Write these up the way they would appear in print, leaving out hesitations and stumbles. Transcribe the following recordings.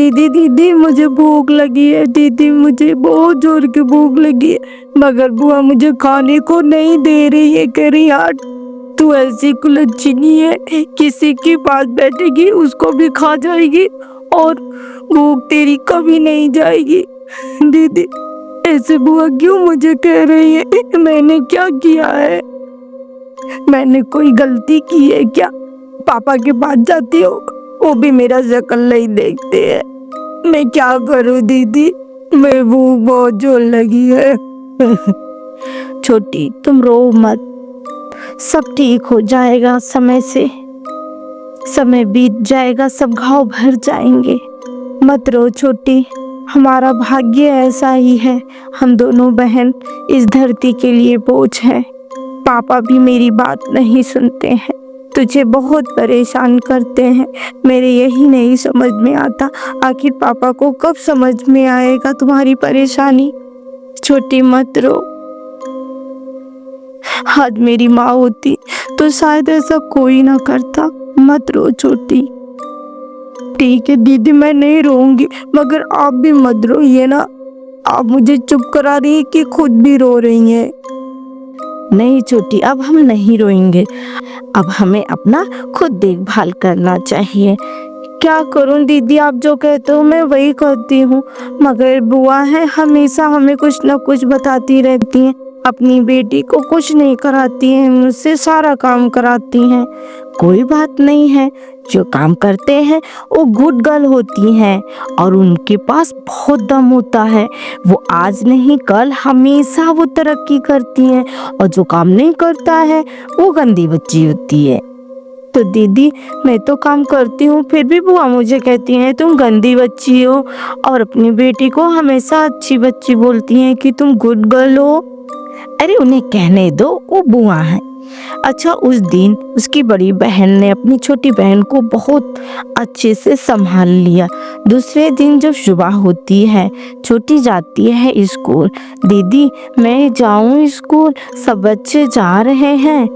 दीदी दीदी मुझे भूख लगी है, दीदी मुझे बहुत जोर की भूख लगी है, मगर बुआ मुझे खाने को नहीं दे रही है। कह रही यार तू ऐसी कुलच्छी नहीं है, किसी के पास बैठेगी उसको भी खा जाएगी और भूख तेरी कभी नहीं जाएगी। दीदी ऐसे बुआ क्यों मुझे कह रही है? मैंने क्या किया है? मैंने कोई गलती की है क्या? पापा के पास जाती हो वो भी मेरा शक्ल नहीं देखते हैं। मैं क्या करूं दीदी, मैं भूख बहुत जोर लगी है। छोटी तुम रो मत, सब ठीक हो जाएगा समय से, समय बीत जाएगा, सब घाव भर जाएंगे। मत रो छोटी, हमारा भाग्य ऐसा ही है, हम दोनों बहन इस धरती के लिए बोझ हैं। पापा भी मेरी बात नहीं सुनते हैं, तुझे बहुत परेशान करते हैं। मेरे यही नहीं समझ में आता आखिर पापा को कब समझ में आएगा तुम्हारी परेशानी। छोटी मत रो, आज मेरी माँ होती तो शायद ऐसा कोई ना करता। मत रो छोटी। ठीक है दीदी मैं नहीं रोऊंगी, मगर आप भी मत रोइए ना। आप मुझे चुप करा रही है कि खुद भी रो रही हैं। नहीं छोटी अब हम नहीं रोएंगे, अब हमें अपना खुद देखभाल करना चाहिए। क्या करूं दीदी, आप जो कहते हो मैं वही करती हूँ, मगर बुआ है हमेशा हमें कुछ न कुछ बताती रहती हैं। अपनी बेटी को कुछ नहीं कराती हैं, मुझसे सारा काम कराती हैं। कोई बात नहीं है, जो काम करते हैं वो गुड गर्ल होती हैं और उनके पास बहुत दम होता है। वो आज नहीं कल हमेशा वो तरक्की करती हैं, और जो काम नहीं करता है वो गंदी बच्ची होती है। तो दीदी मैं तो काम करती हूँ, फिर भी बुआ मुझे कहती हैं तुम गंदी बच्ची हो, और अपनी बेटी को हमेशा अच्छी बच्ची बोलती हैं कि तुम गुड गर्ल हो। अरे उन्हें कहने दो, वो बुआ है। अच्छा उस दिन उसकी बड़ी बहन ने अपनी छोटी बहन को बहुत अच्छे से संभाल लिया। दूसरे दिन जब सुबह होती है, छोटी जाती है स्कूल। दीदी मैं जाऊं स्कूल, सब बच्चे जा रहे हैं।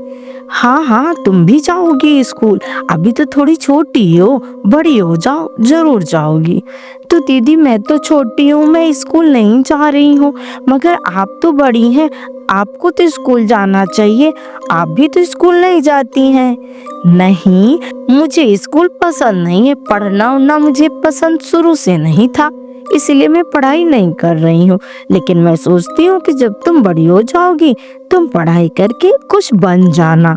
हाँ हाँ तुम भी जाओगी स्कूल, अभी तो थोड़ी छोटी हो, बड़ी हो जाओ जरूर जाओगी। तो दीदी मैं तो छोटी हूँ, मैं स्कूल नहीं जा रही हूँ, मगर आप तो बड़ी हैं, आपको तो स्कूल जाना चाहिए, आप भी तो स्कूल नहीं जाती हैं। नहीं मुझे स्कूल पसंद नहीं है, पढ़ना उड़ना मुझे पसंद शुरू से नहीं था, इसलिए मैं पढ़ाई नहीं कर रही हूँ। लेकिन मैं सोचती हूँ कि जब तुम बड़ी हो जाओगी तुम पढ़ाई करके कुछ बन जाना।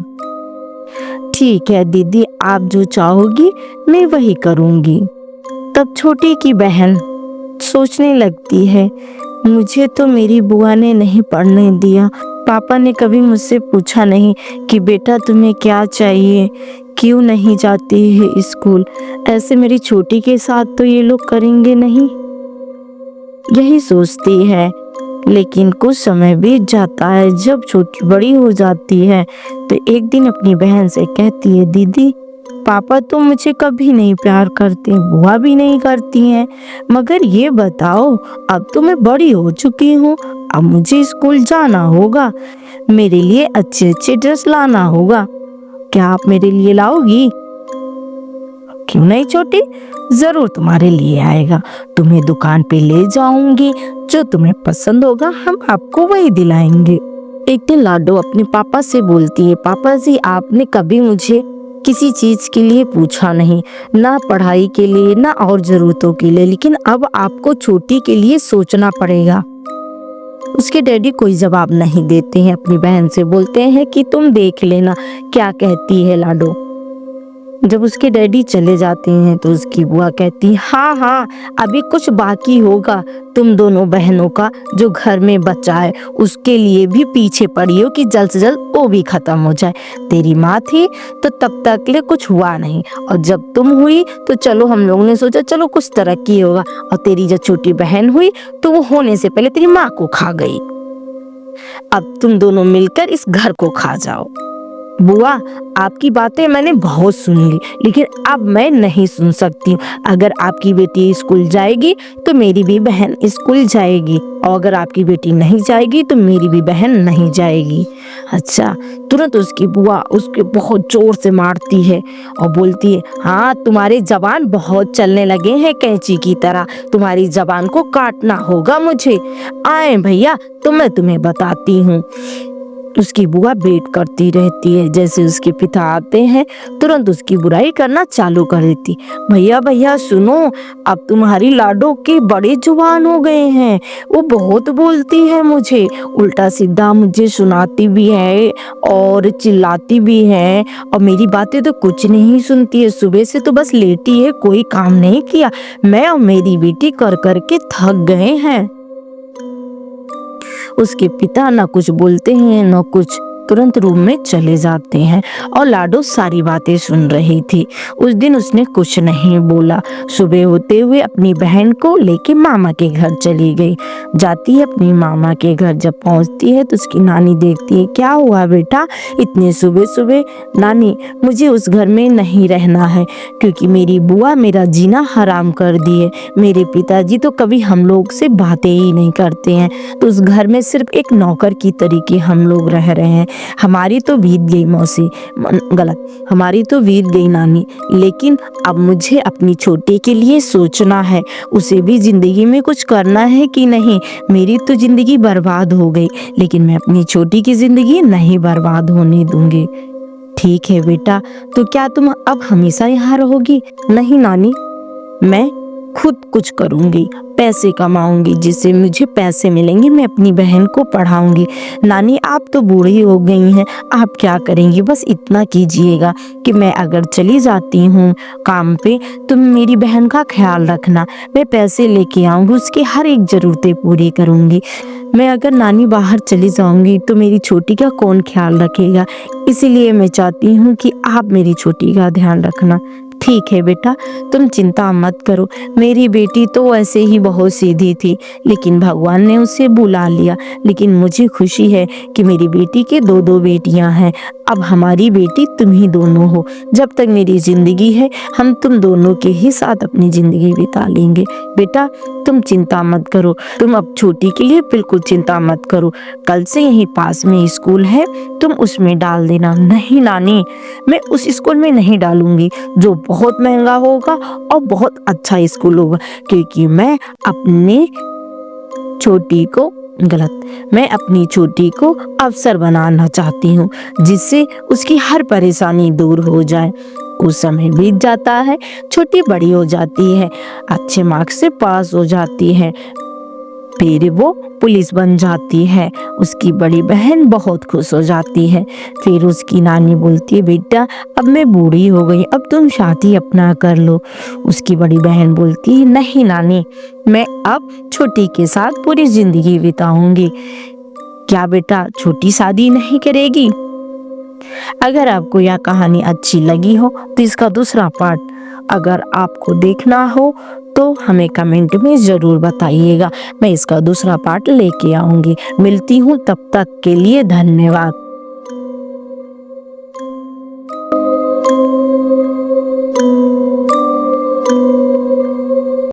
ठीक है दीदी आप जो चाहोगी मैं वही करूँगी। तब छोटी की बहन सोचने लगती है, मुझे तो मेरी बुआ ने नहीं पढ़ने दिया, पापा ने कभी मुझसे पूछा नहीं कि बेटा तुम्हें क्या चाहिए, क्यों नहीं जाती है स्कूल। ऐसे मेरी छोटी के साथ तो ये लोग करेंगे नहीं, यही सोचती है। लेकिन कुछ समय बीत जाता है, जब छोटी बड़ी हो जाती है तो एक दिन अपनी बहन से कहती है, दीदी पापा तो मुझे कभी नहीं प्यार करते, बुआ भी नहीं करती हैं, मगर ये बताओ अब तो मैं बड़ी हो चुकी हूँ, अब मुझे स्कूल जाना होगा, मेरे लिए अच्छे अच्छे ड्रेस लाना होगा, क्या आप मेरे लिए लाओगी? क्यों नहीं छोटी, जरूर तुम्हारे लिए आएगा, तुम्हें दुकान पे ले जाऊंगी, जो तुम्हें पसंद होगा हम आपको वही दिलाएंगे। एक दिन लाडो अपने पापा से बोलती है, पापा जी आपने कभी मुझे किसी चीज के लिए पूछा नहीं, ना पढ़ाई के लिए ना और जरूरतों के लिए, लेकिन अब आपको छोटी के लिए सोचना पड़ेगा। उसके डैडी कोई जवाब नहीं देते हैं, अपनी बहन से बोलते हैं कि तुम देख लेना क्या कहती है लाडो। जब उसके डैडी चले जाते हैं तो उसकी बुआ कहती है, हाँ हाँ अभी कुछ बाकी होगा, तुम दोनों बहनों का जो घर में बचा है उसके लिए भी पीछे पड़ी हो कि जल्द से जल्द वो भी खत्म हो जाए। तेरी माँ थी तो तब तक ले कुछ हुआ नहीं, और जब तुम हुई तो चलो हम लोगों ने सोचा चलो कुछ तरक्की होगा, और तेरी जो छोटी बहन हुई तो वो होने से पहले तेरी माँ को खा गई। अब तुम दोनों मिलकर इस घर को खा जाओ। बुआ आपकी बातें मैंने बहुत सुन ली, लेकिन अब मैं नहीं सुन सकती हूँ। अगर आपकी बेटी स्कूल जाएगी तो मेरी भी बहन स्कूल जाएगी, और अगर आपकी बेटी नहीं जाएगी तो मेरी भी बहन नहीं जाएगी। अच्छा, तुरंत उसकी बुआ उसके बहुत जोर से मारती है और बोलती है, हाँ तुम्हारे जबान बहुत चलने लगे हैं कैंची की तरह, तुम्हारी जबान को काटना होगा मुझे। आए भैया तो मैं तुम्हें बताती हूँ। उसकी बुआ वेट करती रहती है, जैसे उसके पिता आते हैं तुरंत उसकी बुराई करना चालू कर देती। भैया भैया सुनो, अब तुम्हारी लाडो के बड़े जुबान हो गए हैं, वो बहुत बोलती है मुझे, उल्टा सीधा मुझे सुनाती भी है और चिल्लाती भी है और मेरी बातें तो कुछ नहीं सुनती है। सुबह से तो बस लेटी है, कोई काम नहीं किया। मैं और मेरी बेटी कर कर के थक गए हैं। उसके पिता न कुछ बोलते हैं न कुछ, तुरंत रूम में चले जाते हैं और लाडो सारी बातें सुन रही थी। उस दिन उसने कुछ नहीं बोला। सुबह होते हुए अपनी बहन को लेके मामा के घर चली गई। जाती है अपनी मामा के घर, जब पहुंचती है तो उसकी नानी देखती है। क्या हुआ बेटा इतने सुबह सुबह? नानी, मुझे उस घर में नहीं रहना है क्योंकि मेरी बुआ मेरा जीना हराम कर दिए। मेरे पिताजी तो कभी हम लोग से बातें ही नहीं करते हैं, तो उस घर में सिर्फ एक नौकर की तरीके हम लोग रह रहे हैं। हमारी तो बीत गई मौसी, गलत, हमारी तो बीत गई नानी, लेकिन अब मुझे अपनी छोटी के लिए सोचना है, उसे भी जिंदगी में कुछ करना है कि नहीं। मेरी तो जिंदगी बर्बाद हो गई, लेकिन मैं अपनी छोटी की जिंदगी नहीं बर्बाद होने दूंगी। ठीक है बेटा, तो क्या तुम अब हमेशा यहाँ रहोगी? नहीं नानी, मैं खुद कुछ करूंगी, पैसे कमाऊंगी, जिससे मुझे पैसे मिलेंगे मैं अपनी बहन को पढ़ाऊंगी। नानी आप तो बूढ़ी हो गई हैं, आप क्या करेंगी? बस इतना कीजिएगा कि मैं अगर चली जाती हूँ काम पे तो मेरी बहन का ख्याल रखना, मैं पैसे लेके आऊंगी, उसकी हर एक जरूरतें पूरी करूंगी। मैं अगर नानी बाहर चली जाऊंगी तो मेरी छोटी का कौन ख्याल रखेगा? इसीलिए मैं चाहती हूँ कि आप मेरी छोटी का ध्यान रखना। ठीक है बेटा, तुम चिंता मत करो। मेरी बेटी तो ऐसे ही बहुत सीधी थी, लेकिन भगवान ने उसे बुला लिया। लेकिन मुझे खुशी है कि मेरी बेटी के दो दो बेटियां हैं। अब हमारी बेटी तुम ही दोनों हो। जब तक मेरी जिंदगी है हम तुम दोनों के ही साथ अपनी जिंदगी बिता लेंगे। बेटा तुम चिंता मत करो, तुम अब छोटी के लिए बिल्कुल चिंता मत करो। कल से यहीं पास में स्कूल है, तुम उसमें डाल देना। नहीं नानी, मैं उस स्कूल में नहीं डालूंगी जो बहुत महंगा होगा और बहुत अच्छा स्कूल होगा, क्योंकि मैं अपनी छोटी को अफसर बनाना चाहती हूँ, जिससे उसकी हर परेशानी दूर हो जाए। कुछ समय बीत जाता है, छोटी बड़ी हो जाती है, अच्छे मार्क्स से पास हो जाती है, फिर वो पुलिस बन जाती है। उसकी बड़ी बहन बहुत खुश हो जाती है। फिर उसकी नानी बोलती है, बेटा अब मैं बूढ़ी हो गई, अब तुम शादी अपना कर लो। उसकी बड़ी बहन बोलती है, नहीं नानी, मैं अब छोटी के साथ पूरी जिंदगी बिताऊंगी। क्या बेटा छोटी शादी नहीं करेगी? अगर आपको यह कहानी अच्छी लगी हो तो इसका दूसरा पार्ट अगर आपको देखना हो तो हमें कमेंट में ज़रूर बताइएगा। मैं इसका दूसरा पार्ट लेके आऊंगी। मिलती हूँ, तब तक के लिए धन्यवाद।